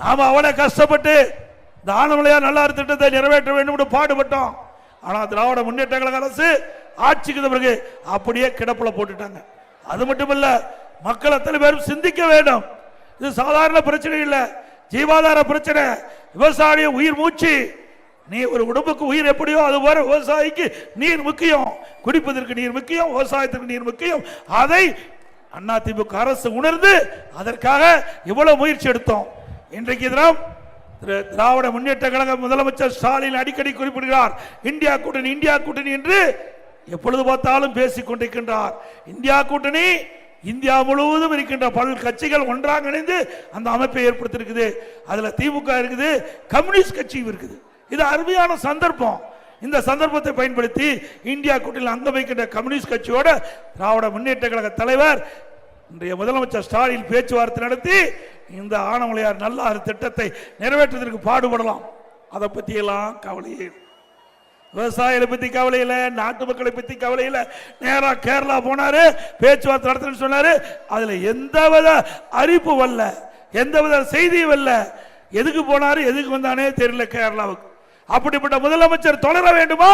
நாம அவனை கஷ்டப்பட்டு இந்த ஆனமலையார் நல்லாறு திட்டத்தை நிறைவேற்ற வேண்டும் என்று பாடுபட்டோம். ஆனா திராவிட முன்னேற்ற கழக அரசு ஆட்சிக்கு பிறகு அப்படியே கிடப்புல போட்டுட்டாங்க. அது மட்டுமல்ல, மக்கள் அத்தனை பேரும் சிந்திக்க வேண்டும். இது சாதாரண பிரச்சனை இல்ல, ஜீவாதார பிரச்சனை. விவசாய உயிர் மூச்சு. நீ ஒரு உடம்புக்கு உயிர் எப்படியோ அது போல விவசாயிக்கு நீர் முக்கியம். குடிப்பதற்கு நீர் முக்கியம், விவசாயத்திற்கு நீர் முக்கியம். அதை அதிமுக அரசு உணர்ந்து அதற்காக இவ்வளவு முயற்சி எடுத்தோம். இன்றைக்கு தினம் திராவிட முன்னேற்ற கழக முதலமைச்சர் ஸ்டாலின் அடிக்கடி குறிப்பிடுகிறார், இந்தியா கூட்டணி இந்தியா கூட்டணி என்று எப்பொழுது பார்த்தாலும் பேசிக் கொண்டிருக்கின்றார். இந்தியா கூட்டணி இந்தியா முழுவதும் இருக்கின்ற பல கட்சிகள் ஒன்றாக இணைந்து அந்த அமைப்பை ஏற்படுத்தியிருக்குது. அதுல திமுக இருக்குது, கம்யூனிஸ்ட் கட்சியும் இருக்குது. இது அருமையான சந்தர்ப்பம். இந்த சந்தர்ப்பத்தை பயன்படுத்தி இந்தியா கூட்டணியில் அங்கம் வைக்கின்ற கம்யூனிஸ்ட் கட்சியோட திராவிட முன்னேற்ற கழக தலைவர் இன்றைய முதலமைச்சர் ஸ்டாலின் பேச்சுவார்த்தை நடத்தி இந்த ஆனமலையார் நல்லாறு திட்டத்தை நிறைவேற்றுவதற்கு பாடுபடலாம். அதை பத்தி எல்லாம் கவலையே, விவசாயிகளை பத்தி கவலை இல்லை, நாட்டு மக்களை பத்தி கவலை இல்லை. நேரா கேரளா போனாரு, பேச்சுவார்த்தை நடத்த சொன்னாரு. அதுல எந்தவித அறிப்பு வரல, எந்தவித செய்தியும் வரல. எதுக்கு போனாரு, எதுக்கு வந்தானே தெரியல கேரளாவுக்கு. அப்படிப்பட்ட முதலமைச்சர் தொடர வேண்டுமா?